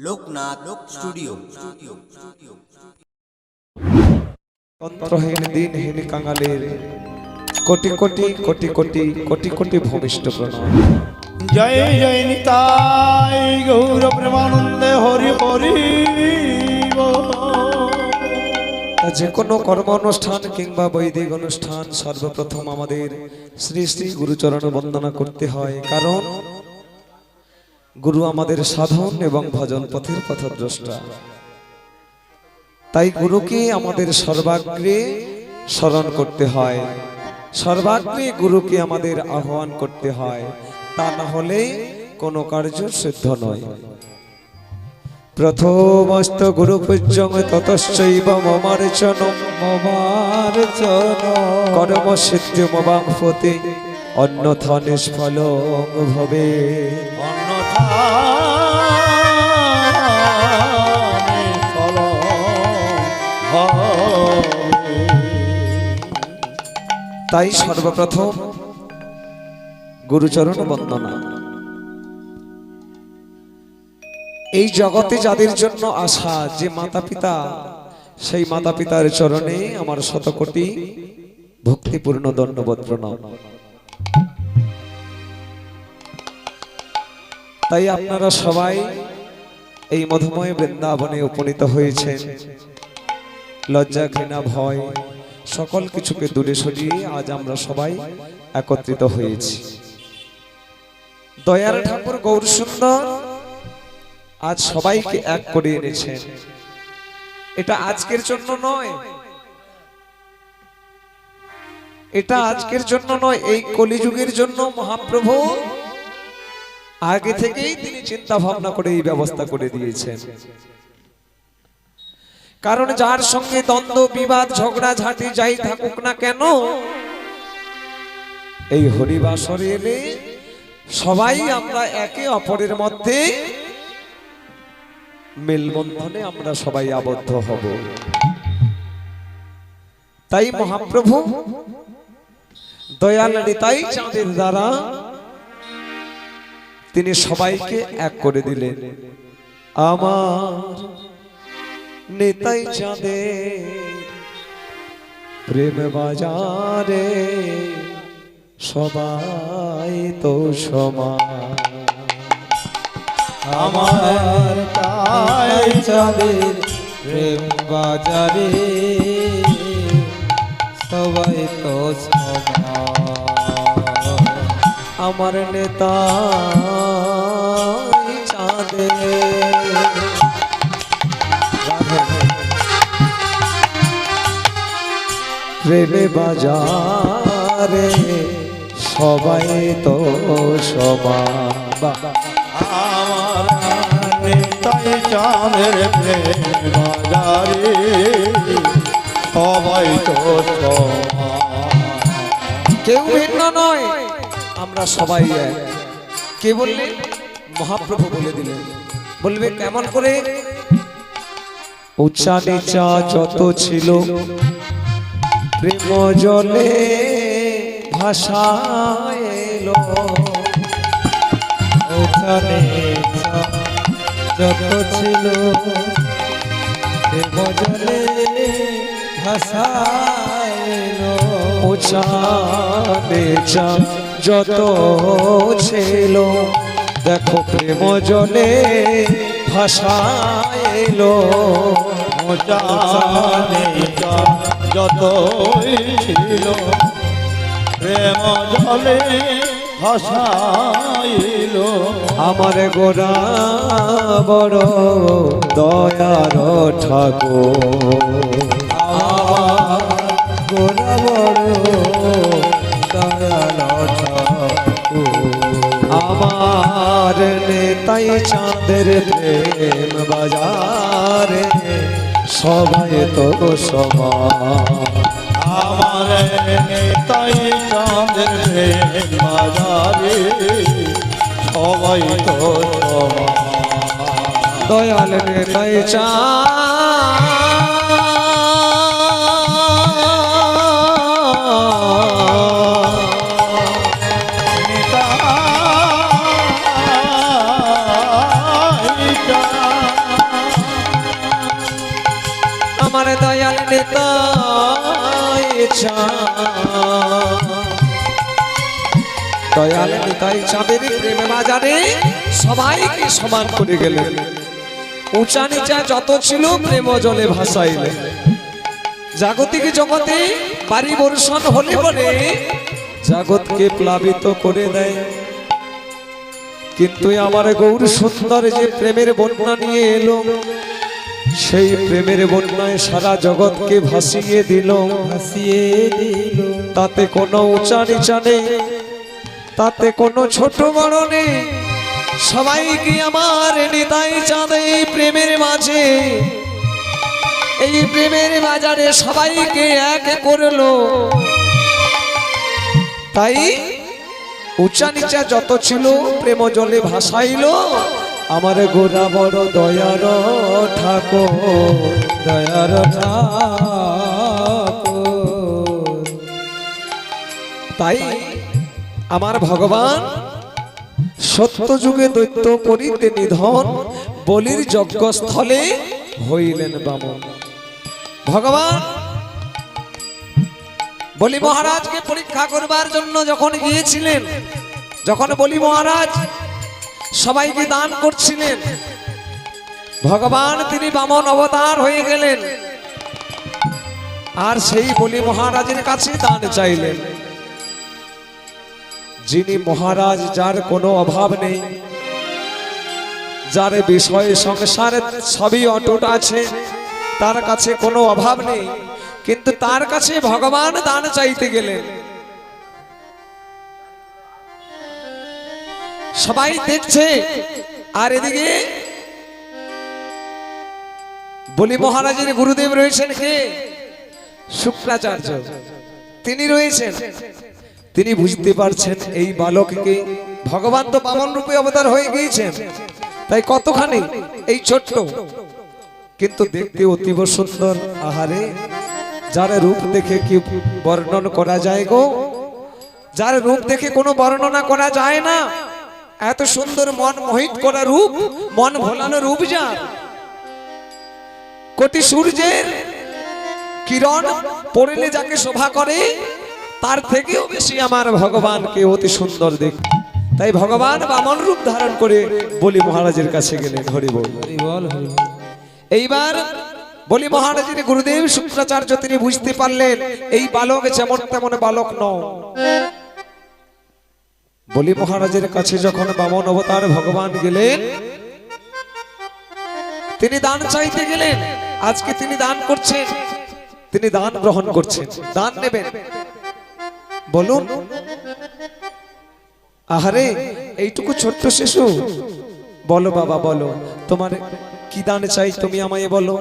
Loknath studio. তন্ত্রহীন দিনহীন কাঙালের crore crore crore crore crore crore ভূমিষ্ঠ প্রণাম। জয় জয় নিতাই গৌর প্রেমানন্দে হরি হরি যে কোনো কর্ম অনুষ্ঠান কিংবা বৈদিক অনুষ্ঠান সর্বপ্রথম আমাদের শ্রী শ্রী গুরুচরণ বন্দনা করতে হয়, কারণ গুরু আমাদের সাধন এবং ভজন পথের পথদ্রষ্টা। তাই গুরুকে আমাদের সর্বাগ্রে স্মরণ করতে হয়, সর্বাগ্রে গুরুকে আমাদের আহ্বান করতে হয়, তা না হলে কোনো কার্য সিদ্ধ নয়। প্রথমস্ত গুরু পূজ্যং ততশ্চৈব মমার্চনম কর্ম সিদ্ধিমবাং ফতে অন্যথা নিষ্ফলং ভবে। তাই সর্বপ্রথম গুরুচরণ বন্দনা। এই জগতে যাদের জন্য আসা, যে মাতা পিতা, সেই মাতা পিতার চরণে আমার শতকোটি ভক্তিপূর্ণ দণ্ডবৎ প্রণাম। তাই আপনারা সবাই এই মধুময় বৃন্দাবনে উপনীত হয়েছেন। লজ্জা ঘৃণা ভয় সকল কিছুকে দূরে সরিয়ে আজ আমরা সবাই একত্রিত হয়েছি। দয়ার ঠাকুর গৌর সুন্দর আজ সবাইকে এক করে এনেছেন। এটা আজকের জন্য নয়, এটা আজকের জন্য নয়, এই কলিযুগের জন্য মহাপ্রভু আগে থেকেই তিনি চিন্তা ভাবনা করে এই ব্যবস্থা করে দিয়েছেন। কারণ যার সঙ্গে দ্বন্দ্ব বিবাদ ঝগড়া ঝাঁটি যাই থাকুক না কেন, এই হরিবাসরে এলে সবাই আমরা একে অপরের মধ্যে মেলবন্ধনে আমরা সবাই আবদ্ধ হব। তাই মহাপ্রভু দয়াল নিতাই চাঁদের দ্বারা তিনি সবাইকে এক করে দিলেন। আমার নিতাই চাঁদের প্রেম বাজারে সবাই তো সমান। আমার তাই চাঁদের প্রেম বাজারে সবাই তো সমান। আমার নেতাই চাঁদের প্রেমে বাজারে সবাই তো সমান। আমার নিতাই চাঁদের প্রেম বাজারে সবাই তো সমান। কেউ ভিন্ন নয়, আমরা সবাই এক। কে বললে? মহাপ্রভু বলে দিলেন। বলবে কেমন করে? উঁচা নিচা যত ছিল প্রেম জলে ভাষা এলো। উঁচা নিচা যত ছিল প্রেম জলে ভাষা এলো। উঁচা নিচা যত ছিল দেখো প্রেম জলে ভাষা এলো। উঁচা নিচা যত ছিল প্রেম জলে ভাসাইল। আমার গোরা বড় দয়ার ঠাকুর, আমার গোরা বড় দয়াল ঠাকুর। আমার নেতাই চাঁদের প্রেম বাজারে সবাই তো সমান। আমার নেতাই চাঁদের প্রেম বাজারে সবাই তো সমান। দয়াল নেতাই নিতাই নিতাই চাঁদ, দয়াল নিতাই চাঁদের প্রেম বাজারে সবাইকে সমান করে গেলেন। উঁচা নিচা যত ছিল প্রেম জলে ভাসাইলেন। জাগতিক জগতে বাড়ি বর্ষণ হলে বলে জগৎকে প্লাবিত করে দেয়, কিন্তু আমার গৌর সুন্দর যে প্রেমের বন্যা নিয়ে এলো, সেই প্রেমের বন্যায় সারা জগৎকে ভাসিয়ে দিল। তাতে কোনো উঁচা নিচা নেই, তাতে কোনো ছোট বড় নেই, সবাইকে আমার নিতাই চাঁদ এই প্রেমের মাঝে, এই প্রেমের বাজারে সবাইকে এক করলো। তাই উঁচা নিচা যত ছিল প্রেম জলে ভাসাইলো। আমার গোরা বড় দয়ার ঠাকুর, দয়ার ঠাকুর। তাই আমার ভগবান সত্য যুগে দৈত্য করিতে নিধন, বলির যজ্ঞস্থলে হইলেন বামন। ভগবান বলি মহারাজকে পরীক্ষা করবার জন্য যখন গিয়েছিলেন, যখন বলি মহারাজ সবাইকে দান করছিলেন, ভগবান তিনি বামন অবতার হয়ে গেলেন আর সেই বলি মহারাজের কাছে দান চাইলেন। যিনি মহারাজ, যার কোনো অভাব নেই, যার বিষয় সংসারে সবই অটুট আছে, তার কাছে কোনো অভাব নেই, কিন্তু তার কাছে ভগবান দান চাইতে গেলেন। সবাই দেখছে আর এদিকে বলি মহারাজের গুরুদেব রয়েছেন কে? শুক্রাচার্য। তিনি রয়েছেন, তিনি বুঝতে পারছেন এই বালককে, ভগবান তো বামন রূপে অবতার হয়ে গিয়েছেন, তাই কতখানি এই ছোট্ট কিন্তু দেখতে অতীব সুন্দর। আহারে, যার রূপ দেখে কি বর্ণন করা যায় গো, যার রূপ দেখে কোনো বর্ণনা করা যায় না। এত সুন্দর মন মোহিত করা রূপ, মন ভোলানো রূপ, যার কোটি সূর্যের কিরণ পড়লে যাকে শোভা করে, তার থেকেও বেশি আমার ভগবানকে অতি সুন্দর দেখ। তাই ভগবান বামন রূপ ধারণ করে বলি মহারাজের কাছে গেলেন। হরি বল, হরি বল, হরি বল। এইবার বলি মহারাজের গুরুদেব শুক্রাচার্য তিনি বুঝতে পারলেন এই বালক যেমন তেমন বালক নয়। বলি মহারাজের কাছে যখন বামন অবতার ভগবান গেলেন, তিনি দান চাইতে গেলেন। আজকে তিনি দান করছেন, তিনি দান গ্রহণ করছেন, দান নেবেন। বলুন, আহারে এইটুকু ছোট্ট শিশু, বলো বাবা বলো, তোমার কি দান চাই তুমি আমায় বলো।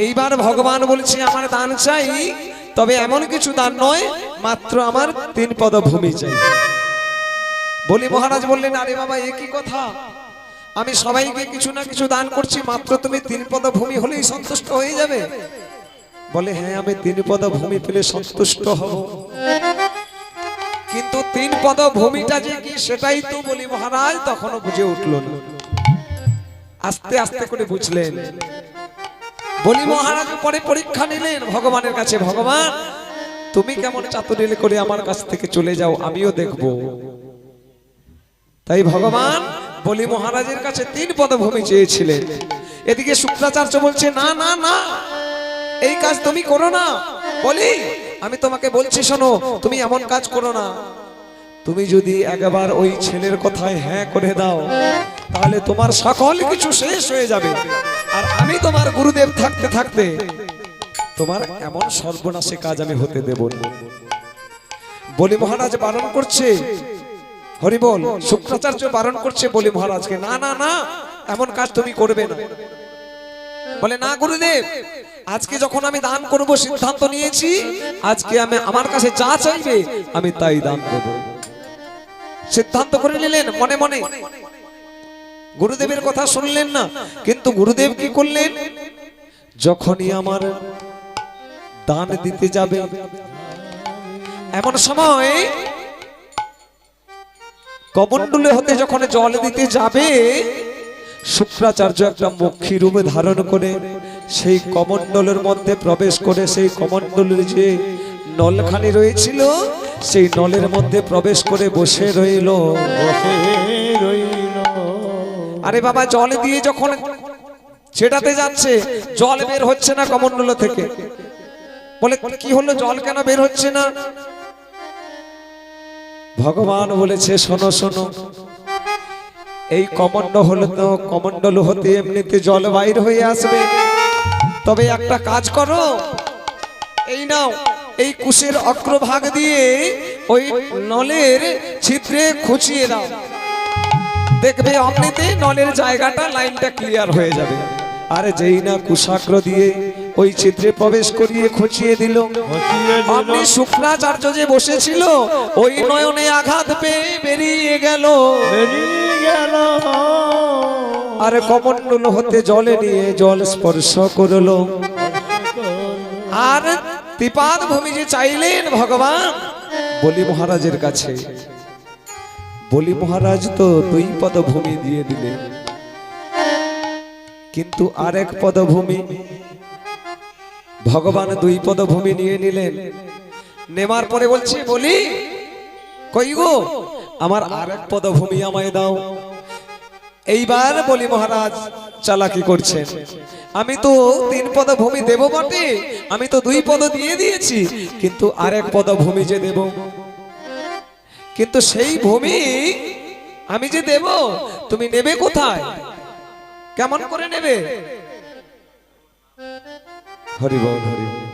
এইবার ভগবান বলছে আমার দান চাই, তবে এমন কিছু দান নয়, মাত্র আমার 3 পদ ভূমি চাই। বলি মহারাজ বললেন, আরে বাবা এ কি কথা, আমি সবাইকে কিছু না কিছু দান করছি, মাত্র তুমি 3 পদ ভূমি হলেই সন্তুষ্ট হয়ে যাবে? বলে হ্যাঁ, আমি 3 পদ ভূমি পেলে সন্তুষ্ট হব, কিন্তু 3 পদ ভূমিটা যে কি সেটাই তো বলি মহারাজ তখনও বুঝে উঠল না। আস্তে আস্তে করে বুঝলেন। বলি মহারাজ পরে পরীক্ষা নিলেন ভগবানের কাছে, ভগবান তুমি কেমন চাতুরিল করে আমার কাছ থেকে চলে যাও, আমিও দেখব। তাই ভগবান বলি মহারাজের কাছে 3 পদ ভূমি চেয়েছিলেন। এদিকে শুক্রাচার্য বলছে না না না, এই কাজ তুমি করো না। বলি আমি তোমাকে বলছি শোনো, তুমি এমন কাজ করো না। তুমি যদি একবার ওই ছেলের কথায় হ্যাঁ করে দাও, তাহলে তোমার সকল কিছু শেষ হয়ে যাবে, আর আমি তোমার গুরুদেব থাকতে থাকতে তোমার এমন সর্বনাশে কাজ আমি হতে দেব না। বলি মহারাজ বারণ করছে, হরি বল, শুক্রাচার্য বারণ করছে বলি মহারাজকে, না না না, এমন কাজ তুমি করবে না। বলে না গুরুদেব, আজকে যখন আমি দান করব সিদ্ধান্ত নিয়েছি, আজকে আমি আমার কাছে যা চাইবে আমি তাই দান দেব। সিদ্ধান্ত করে নিলেন মনে মনে, গুরুদেবের কথা শুনলেন না। কিন্তু গুরুদেব কি করলেন, যখনই আমার দান দিতে যাবে, এমন সময় কমণ্ডলে হতে যখন জল দিতে যাবে, শুক্রাচার্য একটা মক্ষী রূপে ধারণ করে সেই কমণ্ডলের মধ্যে প্রবেশ করে সেই কমণ্ডলের যে নলখানি রয়েছিল সেই নলের মধ্যে প্রবেশ করে বসে রইল। বসে রইল। আরে বাবা, জল দিয়ে যখন ছেটাতে যাচ্ছে জল বের হচ্ছে না কমণ্ডল থেকে। বলে কি হলো, জল কেন বের হচ্ছে না? ভগবান বলেছে, শোনো শোনো, এই কমণ্ডল হতে এমনিতে জল বাইর হয়ে আসবে, তবে একটা কাজ করো, এই নাও, এই কুশের অগ্রভাগ দিয়ে ওই নলের ছিদ্রে খুঁচিয়ে দাও, দেখবে অমনিতে নলের জায়গাটা লাইনটা ক্লিয়ার হয়ে যাবে। আরে যেই না কুশাগ্র দিয়ে ওই ছিদ্রে প্রবেশ করিয়ে খুঁচিয়ে দিল, অমনি শুক্রাচার্য যে বসেছিল ওই নয়নে আঘাত পেয়ে বেরিয়ে গেল। আরে কমণ্ডল হতে জলে নিয়ে জল স্পর্শ করলো, আর ত্রিপাদ ভূমি যে চাইলেন ভগবান বলি মহারাজের কাছে, বলি মহারাজ তো 2 পদভূমি দিয়ে দিলেন, কিন্তু আরেক পদভূমি ভগবান 2 পদভূমি নিয়ে নিলেন। নেবার পরে বলছে, বলি কই গো, আমার আরেক পদভূমি আমায় দাও। এইবার বলি মহারাজ চালাকি করছেন, আমি তো 3 পদভূমি দেব বটে, আমি তো 2 পদ দিয়ে দিয়েছি, কিন্তু আরেক পদভূমি যে দেব, কিন্তু সেই ভূমি আমি যে দেব তুমি নেবে কোথায়, কেমন করে নেবে? হরি বল, হরি বল।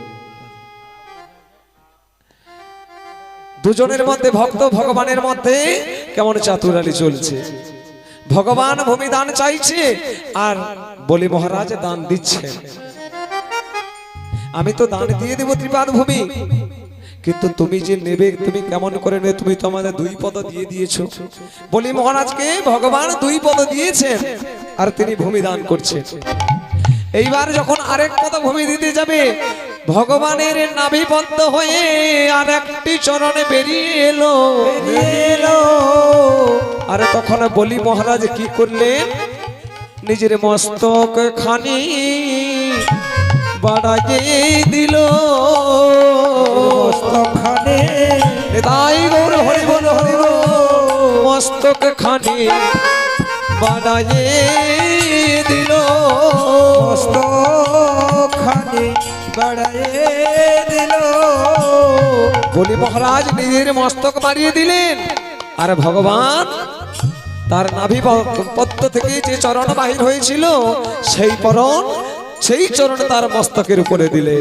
দুজনের মধ্যে ভক্ত ভগবানের মধ্যে কেমন চাতুরালি চলছে। ভগবান ভূমি দান চাইছে আর বলি মহারাজ দান দিচ্ছে। আমি তো দান দিয়ে দেব ত্রিপাদ ভূমি, কিন্তু তুমি যে নেবে তুমি কেমন করে নেবে, তুমি তো আমাদের 2 পদ দিয়ে দিয়েছো। বলি মহারাজকে ভগবান 2 পদ দিয়েছেন আর তিনি ভূমি দান করছেন। এইবার যখন আরেক পদ ভূমি দিতে যাবে, ভগবানের নাভিবদ্ধ হয়ে আর একটি চরণে বেরিয়ে এলো। আর তখন বলি মহারাজ কি করলেন, নিজের মস্তক খানি বাড়াইয়ে দিল। তাই গৌর হরি বল, হরি বল। মস্তক খানি বাড়াইয়ে দিল, মস্তক খানি বাড়াইয়ে দিল। বলি মহারাজ নিজের মস্তক বাড়িয়ে দিলেন, আর ভগবান তার নাভি পদ্ম থেকে যে চরণ বাহির হয়েছিল সেই চরণ তার মস্তকের উপরে দিলে।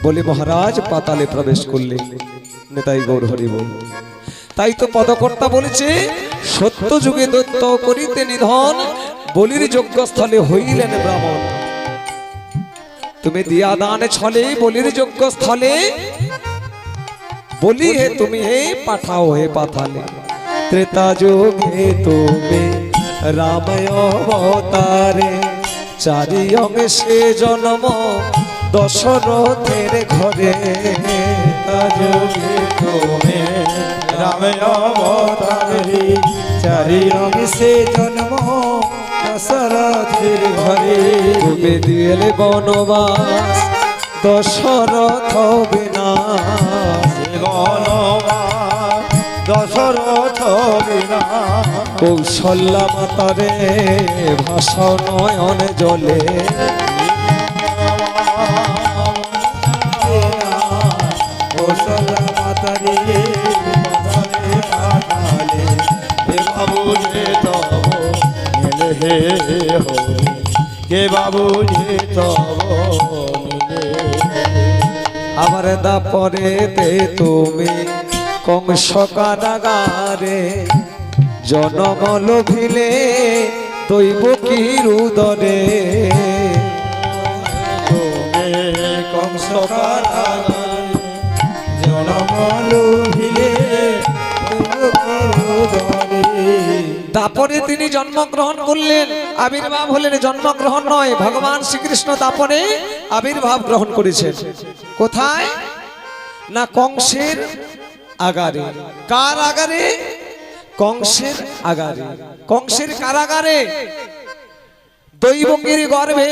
বলি মহারাজ পাতালে প্রবেশ করলেন। নেতাই গৌর হরি বল। তাই তো পদকর্তা বলেছে, সত্য যুগে দৈত্য করিতে নিধন, বলির যোগ্য স্থলে হইলেন ব্রাহ্মণ। তুমি দিয়া দান ছলে বলির যোগ্য স্থলে, বলি হে তুমি হে পাঠাও হে পাথালে। ত্রেতা যুগে তুমি রামায় অবতারে, 4 অংশে জন্ম দশরথের ঘরে। ত্রেতা যুগে তুমি রামায় অবতারে, 4 অংশে জন্ম দশরথের ঘরে। তুমি দিলে বনবাস দশরথ বিনাশ, বনবাস দশরথ বিনাশ। কৌশল্যা মাতারে ভাষণ নয়ন জলে। কৌশল্যা মাতারে বাবু যে তব মিলে হে হরি, কে বাবু যে তব মিলে। আবার দাপরেতে তুমি কংস কারাগারে, জনম লোভিলে দৈব কি রুদরে। কংস কারাগারে, জনম লোভিলে দাপরে তিনি জন্মগ্রহণ করলেন, আবির্ভাব হলেন। জন্মগ্রহণ নয়, ভগবান শ্রীকৃষ্ণ দাপরে আবির্ভাব গ্রহণ করেছেন। কোথায় না কংসের আগারে। কার আগারে? কংসের আগারে, কংসের কারাগারে। দৈবকীর গর্ভে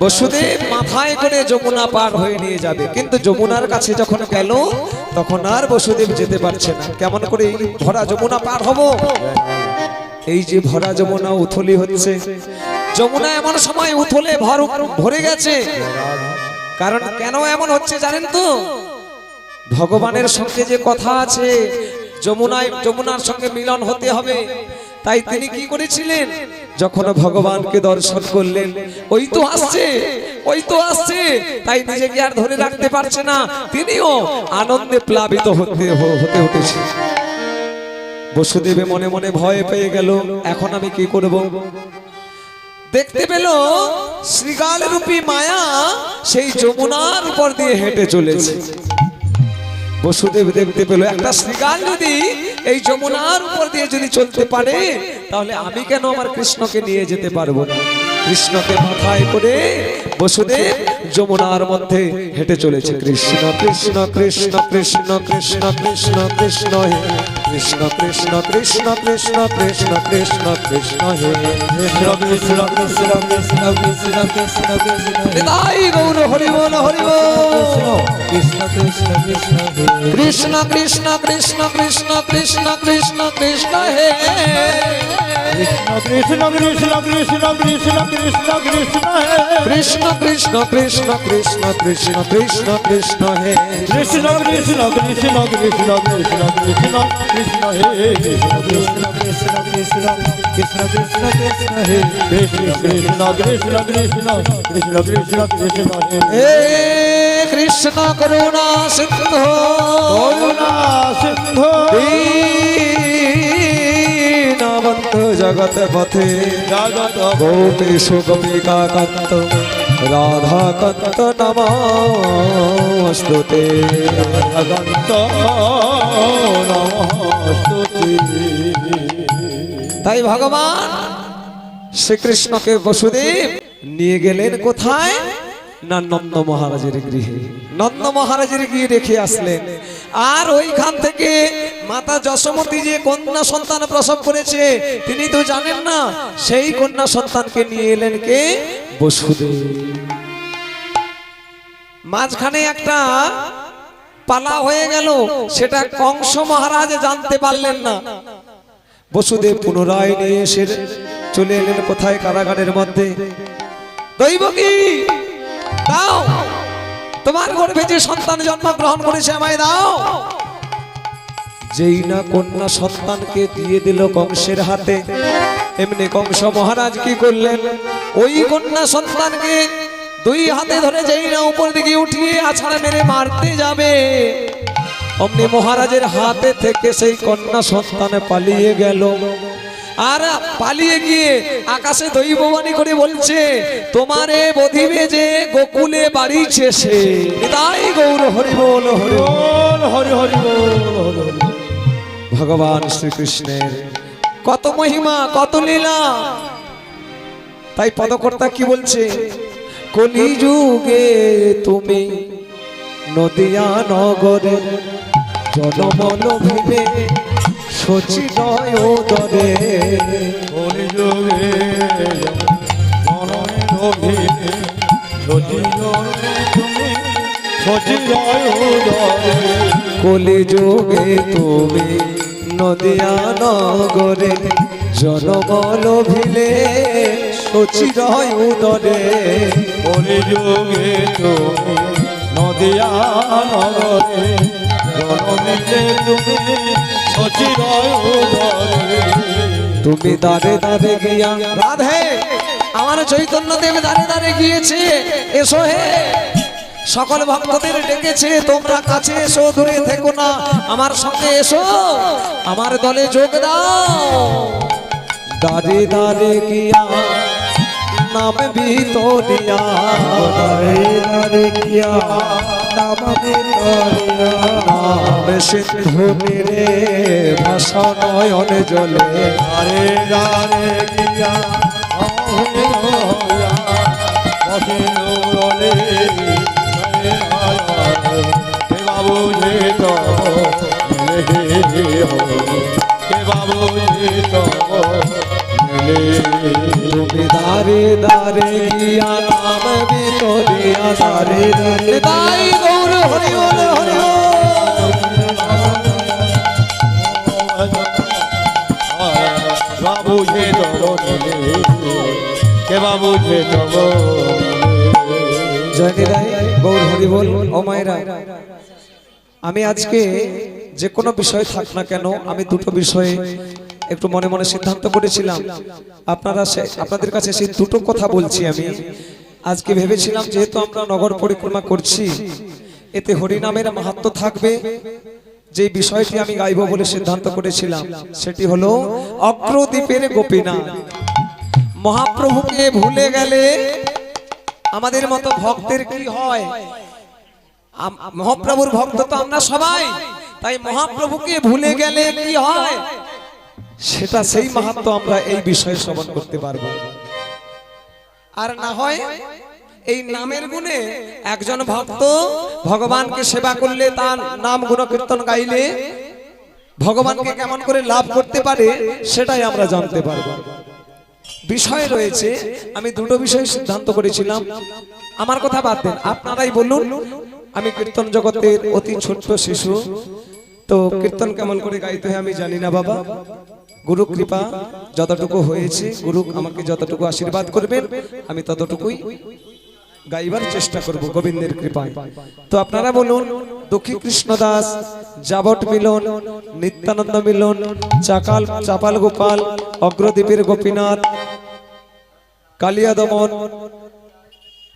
বসুদেব মাথায় করে যমুনা পার হয়ে নিয়ে যাবে, কিন্তু যমুনার কাছে যখন গেল তখন আর বসুদেব যেতে পারছে না। কেমন করে এই ভরা যমুনা পার হব? এই যে ভরা যমুনা উথলি হচ্ছে, যমুনা এমন সময় উথলে ভরে গেছে। কারণ কেন এমন হচ্ছে জানেন তো? ভগবানের সঙ্গে যে কথা আছে, যমুনার সঙ্গে মিলন হতে হবে, তাই তিনি কি করেছিলেন? যখন ভগবানকে দর্শন করলেন, ওই তো আসছে, ওই তো আসছে, তাই নিজেকে আর ধরে রাখতে পারছে না, তিনিও আনন্দে প্লাবিত হতে উঠেছে। বসুদেবে মনে মনে ভয় পেয়ে গেল, এখন আমি কি করব? দেখতে পেল শ্রীগাল রূপী মায়া সেই যমুনার উপর দিয়ে হেঁটে চলেছে। বসুদেব দেখতে পেল একটা শ্রীগাল যদি এই যমুনার উপর দিয়ে যদি চলতে পারে, তাহলে আমি কেন আমার কৃষ্ণকে নিয়ে যেতে পারবো না? কৃষ্ণকে মাথায় করে বসুদেব যমুনার মধ্যে হেঁটে চলেছে। কৃষ্ণ কৃষ্ণ কৃষ্ণ কৃষ্ণ কৃষ্ণ কৃষ্ণ কৃষ্ণ হে কৃষ্ণ কৃষ্ণ কৃষ্ণ কৃষ্ণ কৃষ্ণ কৃষ্ণ কৃষ্ণ হে কৃষ্ণ কৃষ্ণ কৃষ্ণ কৃষ্ণ কৃষ্ণ কৃষ্ণ কৃষ্ণ নিতাই গৌর হরি বল হরি বল। কৃষ্ণ কৃষ্ণ কৃষ্ণ কৃষ্ণ কৃষ্ণ কৃষ্ণ কৃষ্ণ কৃষ্ণ কৃষ্ণ কৃষ্ণ হে কৃষ্ণ কৃষ্ণ কৃষ্ণ কৃষ্ণ কৃষ্ণ কৃষ্ণ হে কৃষ্ণ কৃষ্ণ কৃষ্ণ কৃষ্ণ কৃষ্ণ কৃষ্ণ কৃষ্ণ হে কৃষ্ণ কৃষ্ণ কৃষ্ণ কৃষ্ণ কৃষ্ণ কৃষ্ণ কৃষ্ণ হে কৃষ্ণ কৃষ্ণ কৃষ্ণ কৃষ্ণ কৃষ্ণ কৃষ্ণ কৃষ্ণ হে কৃষ্ণ কৃষ্ণ কৃষ্ণ কৃষ্ণ কৃষ্ণ কৃষ্ণ কৃষ্ণ হে কৃষ্ণ করুণা সিন্ধু করুণা সিন্ধু দীনবন্ধু জগত পথে জগত গোপীশ গোপিকা কান্ত রাধা কান্ত নমস্তুতে ভগবন্ত নমস্তুতে। তাই ভগবান শ্রীকৃষ্ণকে বসুদেব নিয়ে গেলেন কোথায়? না নন্দ মহারাজের গৃহে। নন্দ মহারাজের গৃহে রেখে আসলেন। আর ওইখান থেকে মাতা যশোমতী যে কন্যা সন্তান প্রসব করেছে, তিনি তো জানেন না, সেই কন্যা সন্তানকে নিয়ে এলেন কে? বসুদেব। মাঝখানে একটা পালা হয়ে গেল, সেটা কংস মহারাজ জানতে পারলেন না। বসুদেব পুনরায় নিয়ে এসে চলে এলেন কোথায়? কারাগারের মধ্যে। দৈবকী দাও, তোমার গর্ভে যে সন্তান জন্মগ্রহণ করেছে আমায় দাও। যেই না কন্যা সন্তানকে দিয়ে দিল কংসের হাতে, এমনি কংস মহারাজ কি করলেন? ওই কন্যা সন্তানকে দুই হাতে ধরে যেই না উপর দিকে উঠিয়ে আছাড় মেরে মারতে যাবে, অমনি মহারাজের হাতে থেকে সেই কন্যা সন্তান পালিয়ে গেল। আর পালিয়ে গিয়ে আকাশে দৈববাণী করে বলছে, তোমারে বধিবে যে গোকুলে বাড়িছে সে। তাই গৌর হরি বল হরি বল হরি হরি বল হরি হরি। ভগবান শ্রীকৃষ্ণের কত মহিমা, কত লীলা। তাই পদকর্তা কি বলছে? কলিযুগে তুমি নদিয়া নগরে জনমন ভিবে সচিনয় দরে। কলিযুগে মরণে লোভিতে সচিনয় তুমি সচিনয় দরে। কলিযুগে তুমি নদিয়া নগরে জনমন ভিলে সচিনয় দরে। কলিযুগে তুমি নদিয়া নগরে জনমিলে তুমি সচিনয় দরে। তুমি দাঁড়ে দাঁড়ে গিয়া রাধে, আমার চৈতন্য দেব দাঁড়ে দাঁড়ে গিয়েছে, এসো হে। সকল ভক্তদের ডেকেছে, তোমরা কাছে এসো, দূরে থেকো না, আমার সঙ্গে এসো, আমার দলে যোগ দাও। দাঁড়ে দাঁড়ে গিয়া নাম ভিতরিয়া, দাঁড়ে দাঁড়ে গিয়া নাম ভিতরিয়া, নাম সিন্ধু তীরে ভাষা নয়ন জলে। দাঁড়ে দাঁড়ে গিয়া কে বাবু যে তো কে বাবু যে তো নিলে তুমি দারে দারে গিয়া নাম বিতরিয়া দারে দারে তাই গৌর হরি বল হরি বল। বাবু যে তব নিলে কে বাবু যে তব জয় নিতাই গৌর হরি বল। ও মায়েরা, আমি আজকে যে কোনো বিষয় থাক না কেন আমি দুটো বিষয়ে একটু মনে মনে সিদ্ধান্ত করেছিলাম, আপনাদের কাছে সেই দুটো কথা বলছি। আমি আজকে ভেবেছিলাম যেহেতু আমরা নগর পরিক্রমা করছি, এতে হরিনামের মাহাত্ম্য থাকবে। যে বিষয়টি আমি গাইব বলে সিদ্ধান্ত করেছিলাম সেটি হলো অগ্রদ্বীপের গোপীনাথ। মহাপ্রভুকে ভুলে গেলে আমাদের মতো ভক্তের কি হয়? মহাপ্রভুর ভক্ত তো আমরা সবাই, তাই মহাপ্রভুকে ভুলে গেলে কি হয় সেটা সেই মাহাত্ম্য আমরা এই বিষয়ে শ্রবণ করতে পারবো। আর না হয় এই নামের গুণে একজন ভক্ত ভগবানকে সেবা করলে, তার নাম গুণ কীর্তন গাইলে ভগবানকে কেমন করে লাভ করতে পারে সেটাই আমরা জানতে পারবো। বিষয় রয়েছে, আমি দুটো বিষয় সিদ্ধান্ত করেছিলাম। আমার কথা বাদ দেন, আপনারাই বলুন। আমি কীর্তন জগতের অতি ছোট্ট শিশু, তো কীর্তন কেমন করে গাইতে হয় আমি জানি না বাবা। গুরু কৃপা যতটুকু হয়েছে, গুরু আমাকে যতটুকু আশীর্বাদ করবেন আমি ততটুকুই গাইবার চেষ্টা করব গোবিন্দের কৃপায়। তো আপনারা বলুন, দুঃখী কৃষ্ণদাস, যাবট মিলন, নিত্যানন্দ মিলন, চাপাল গোপাল, অগ্রদ্বীপের গোপীনাথ, কালিয়া দমন,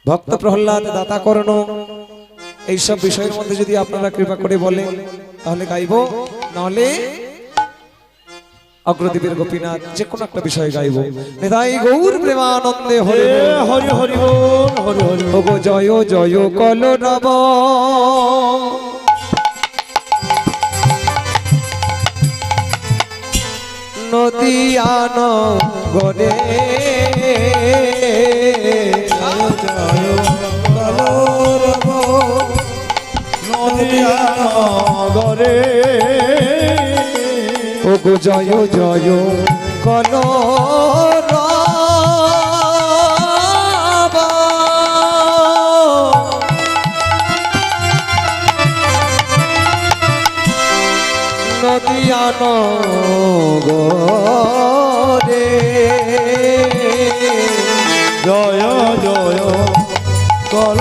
ভক্ত প্রহ্লাদ, দাতা কর্ণ, এইসব বিষয়ের মধ্যে যদি আপনারা কৃপা করে বলেন তাহলে গাইব, নাহলে অগ্রদ্বীপের গোপীনাথ যে কোনো একটা বিষয় গাইব। নিতাই গৌর প্রেমানন্দে হরি হরি হরি বল হরি হরি ওগো জয় জয় কল নব নদিয়ান গরে জয় কলরব নদিয়া নগরে ওগো জয় জয় কল নদিয়ান গরে জয় জয় কলরব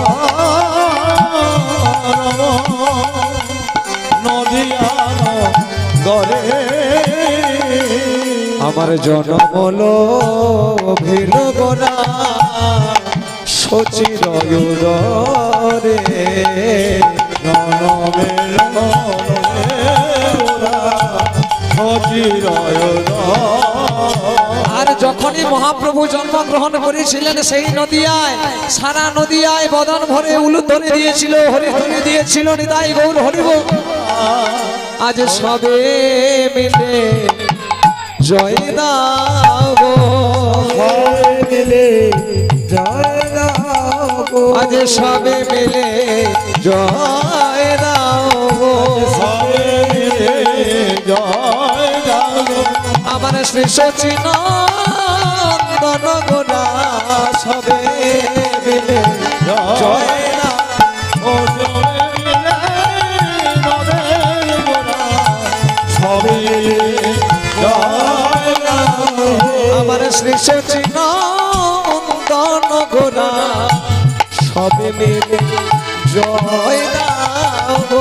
নদিয়া নগরে আমার জনমল ভিল গোনা সচির রে জনমের আর যখনই মহাপ্রভু জন্মগ্রহণ করেছিলেন সেই নদিয়ায়, সারা নদিয়ায় বদন ভরে উলুধ্বনি দিয়েছিল, হরিধ্বনি দিয়েছিল। নিতাই গৌর হরিব। আজ সবে মিলে জয় দাও, আজ সবে মিলে জয় দাও, আমার শ্রী সচিনন্দন গোলা সবে মিলে জয় আমার শ্রী সচিনন্দন গোলা সবে মিলে জয় দাও।